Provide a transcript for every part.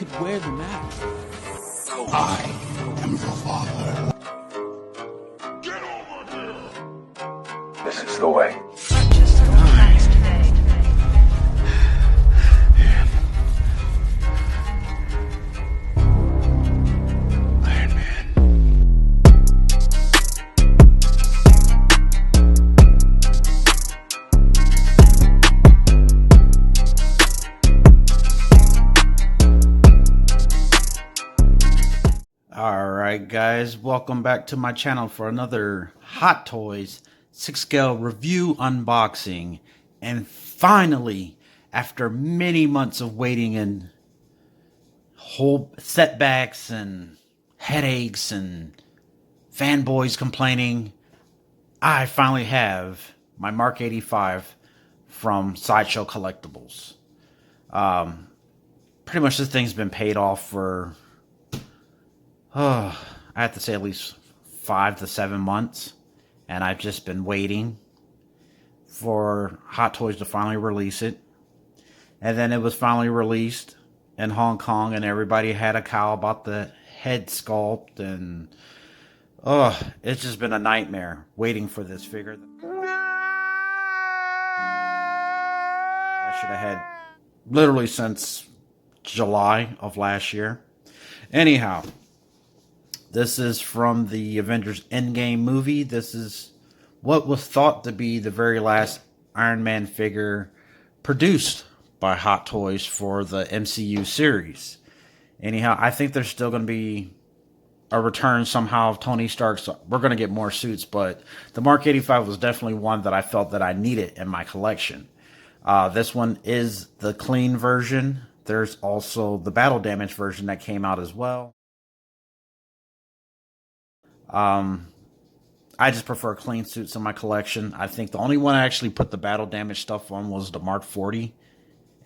could wear the mask. I am your father. Get over here! This is the way. Iron Man. Alright guys, welcome back to my channel for another Hot Toys 6 scale review unboxing. And finally, after many months of waiting and whole setbacks and headaches and fanboys complaining, I finally have my Mk85 from Sideshow Collectibles. Pretty much this thing's been paid off for I have to say at least 5 to 7 months, and I've just been waiting for Hot Toys to finally release it. And then it was finally released in Hong Kong, and everybody had a cow about the head sculpt, and it's just been a nightmare waiting for this figure. I should have had literally since July of last year. Anyhow, this is from the Avengers Endgame movie. This is what was thought to be the very last Iron Man figure produced by Hot Toys for the MCU series. Anyhow, I think there's still going to be a return somehow of Tony Stark's. We're going to get more suits, but the Mk85 was definitely one that I felt that I needed in my collection. This one is the clean version. There's also the battle damage version that came out as well. I just prefer clean suits in my collection. I think the only one I actually put the battle damage stuff on was the Mark 40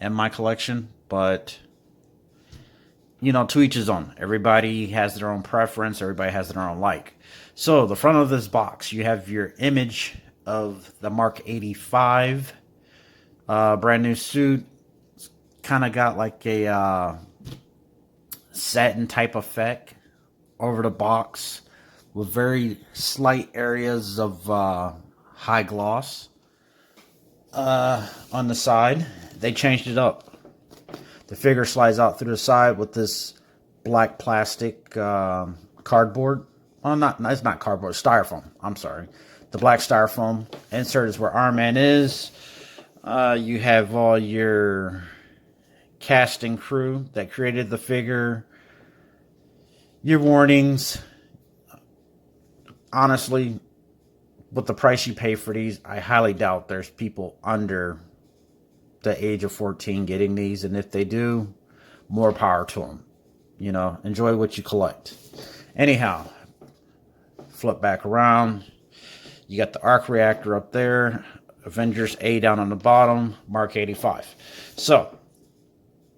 in my collection. But, you know, to each his own. Everybody has their own preference. Everybody has their own like. So, the front of this box, you have your image of the Mk85. Brand new suit. Kind of got like a satin type effect over the box, with very slight areas of high gloss on the side. They changed it up. The figure slides out through the side with this black plastic cardboard. Oh, it's not cardboard, styrofoam. I'm sorry. The black styrofoam insert is where Iron Man is. You have all your casting crew that created the figure. Your warnings. Honestly, with the price you pay for these, I highly doubt there's people under the age of 14 getting these. And if they do, more power to them. You know, enjoy what you collect. Anyhow, flip back around. You got the arc reactor up there. Avengers A down on the bottom. Mk85. So,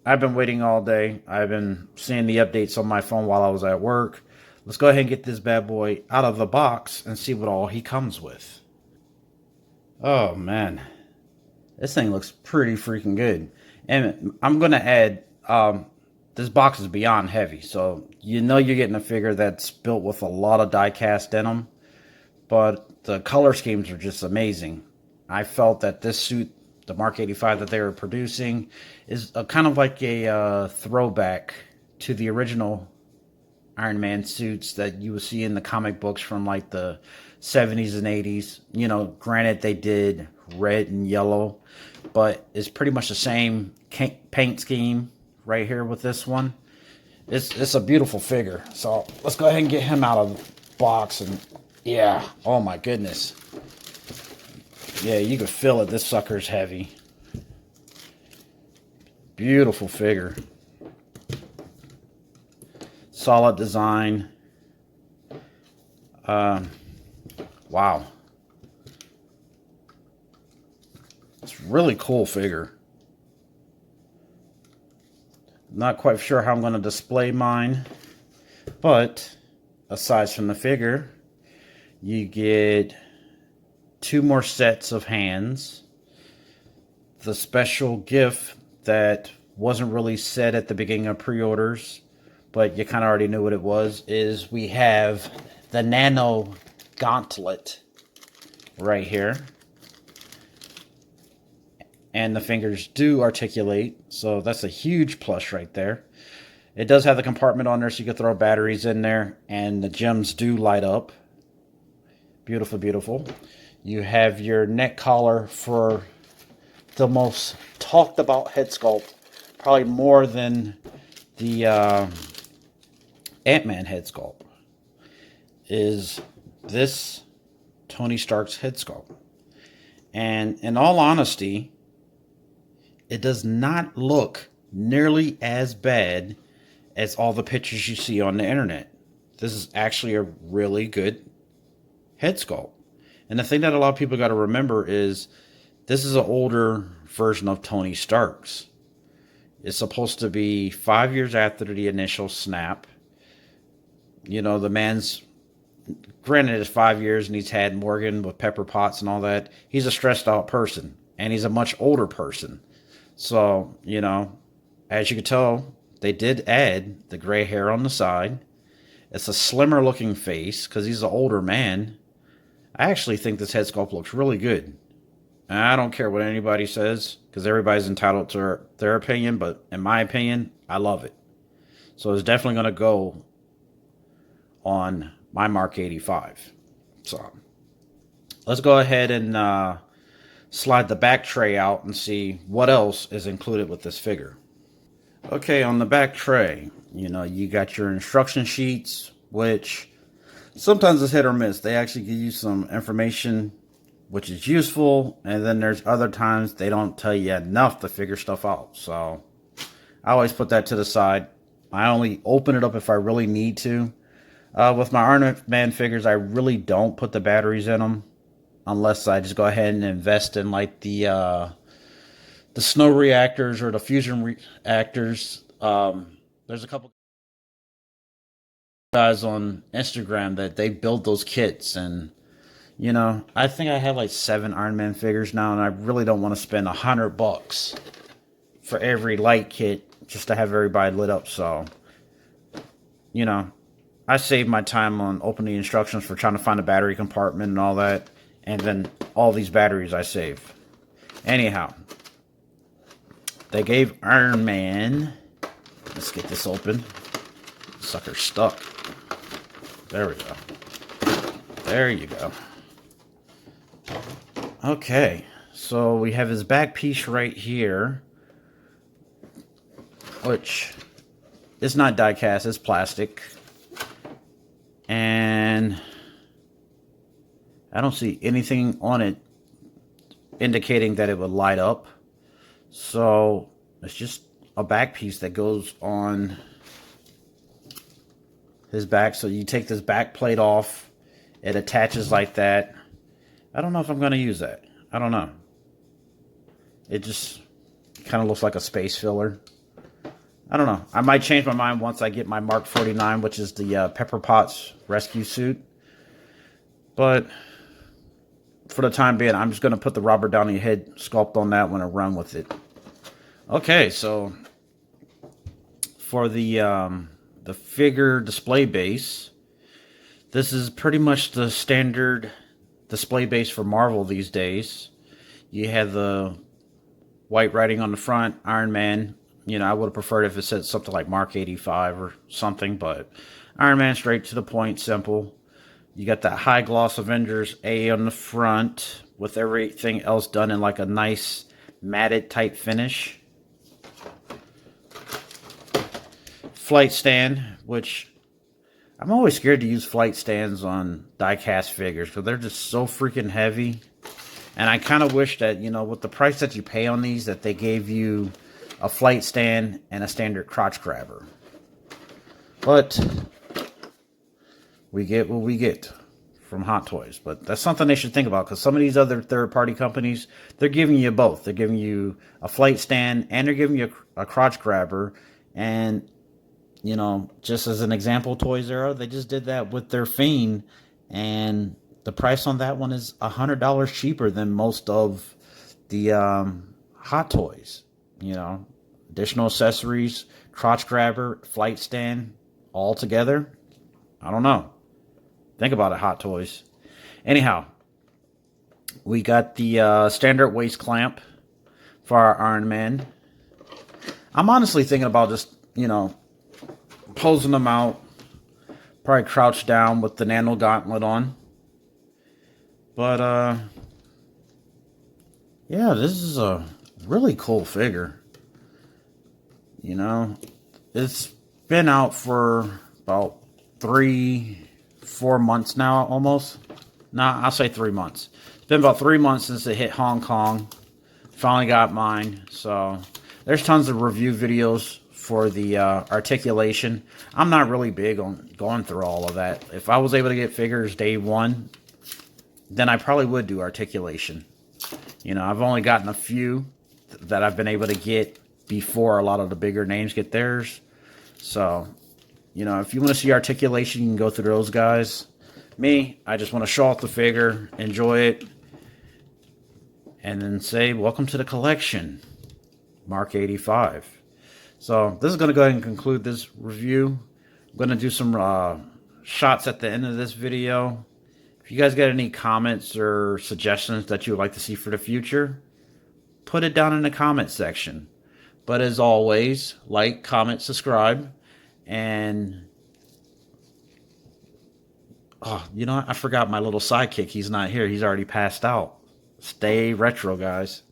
I've been waiting all day. I've been seeing the updates on my phone while I was at work. Let's go ahead and get this bad boy out of the box and see what all he comes with. Oh, man. This thing looks pretty freaking good. And I'm going to add, this box is beyond heavy. So, you know you're getting a figure that's built with a lot of die-cast in them. But the color schemes are just amazing. I felt that this suit, the Mk85 that they were producing, is a kind of like a throwback to the original Iron Man suits that you will see in the comic books from like the 70s and 80s. You know, granted they did red and yellow, but it's pretty much the same paint scheme right here with this one. It's a beautiful figure. So let's go ahead and get him out of the box. And yeah, oh my goodness. Yeah, you can feel it. This sucker's heavy. Beautiful figure. Solid design. Wow. It's a really cool figure. Not quite sure how I'm going to display mine. But, aside from the figure, you get 2 more sets of hands. The special gift that wasn't really said at the beginning of pre-orders, but you kind of already knew what it was, is we have the Nano Gauntlet right here. And the fingers do articulate, so that's a huge plus right there. It does have the compartment on there so you can throw batteries in there, and the gems do light up. Beautiful, beautiful. You have your neck collar for the most talked about head sculpt, probably more than the Ant-Man head sculpt, is this Tony Stark's head sculpt. And in all honesty, it does not look nearly as bad as all the pictures you see on the internet. This is actually a really good head sculpt. And the thing that a lot of people got to remember is this is an older version of Tony Stark's. It's supposed to be 5 years after the initial snap. You know, the man's, granted it's 5 years and he's had Morgan with Pepper Potts and all that. He's a stressed out person, and he's a much older person. So, you know, as you can tell, they did add the gray hair on the side. It's a slimmer looking face because he's an older man. I actually think this head sculpt looks really good. And I don't care what anybody says because everybody's entitled to their opinion, but in my opinion, I love it. So it's definitely going to go on my Mk85. So let's go ahead and slide the back tray out and see what else is included with this figure. Okay, on the back tray, you know, you got your instruction sheets, which sometimes it's hit or miss. They actually give you some information which is useful, and then there's other times they don't tell you enough to figure stuff out. So I always put that to the side. I only open it up if I really need to. With my Iron Man figures, I really don't put the batteries in them unless I just go ahead and invest in like the snow reactors or the fusion reactors. There's a couple guys on Instagram that they build those kits, and you know, I think I have like 7 Iron Man figures now, and I really don't want to spend $100 for every light kit just to have everybody lit up. So, you know, I save my time on opening instructions for trying to find a battery compartment and all that, and then all these batteries I save. Anyhow, they gave Iron Man, let's get this open. Sucker's stuck. There we go. There you go. Okay, so we have his back piece right here, which is not die cast, it's plastic. And I don't see anything on it indicating that it would light up. So it's just a back piece that goes on his back. So you take this back plate off, it attaches like that. I don't know if I'm going to use that. I don't know. It just kind of looks like a space filler. I don't know. I might change my mind once I get my Mark 49, which is the Pepper Potts rescue suit. But for the time being, I'm just going to put the Robert Downey head sculpt on that one and run with it. Okay, so for the figure display base, this is pretty much the standard display base for Marvel these days. You have the white writing on the front, Iron Man. You know, I would have preferred if it said something like Mk85 or something, but Iron Man, straight to the point, simple. You got that high gloss Avengers A on the front with everything else done in like a nice matted type finish. Flight stand, which I'm always scared to use flight stands on die-cast figures because they're just so freaking heavy. And I kind of wish that, you know, with the price that you pay on these, that they gave you a flight stand and a standard crotch grabber. But we get what we get from Hot Toys. But that's something they should think about, because some of these other third-party companies, they're giving you both. They're giving you a flight stand and they're giving you a crotch grabber. And you know, just as an example, Toys R Us, they just did that with their Fiend, and the price on that one is $100 cheaper than most of the Hot Toys. You know, additional accessories, crotch grabber, flight stand, all together. I don't know. Think about it, Hot Toys. Anyhow, we got the standard waist clamp for our Iron Man. I'm honestly thinking about just, posing them out. Probably crouch down with the nano gauntlet on. But, yeah, this is a really cool figure. It's been out for about 3-4 months now, almost. Nah, I'll say 3 months. It's been about 3 months since it hit Hong Kong. Finally got mine. So there's tons of review videos for the articulation. I'm not really big on going through all of that. If I was able to get figures day one, then I probably would do articulation. I've only gotten a few that I've been able to get before a lot of the bigger names get theirs. So, if you want to see articulation, you can go through those guys. Me, I just want to show off the figure, enjoy it, and then say, welcome to the collection, Mk85. So, this is going to go ahead and conclude this review. I'm going to do some shots at the end of this video. If you guys got any comments or suggestions that you would like to see for the future, put it down in the comment section. But as always, like, comment, subscribe, and I forgot my little sidekick. He's not here. He's already passed out. Stay retro, guys.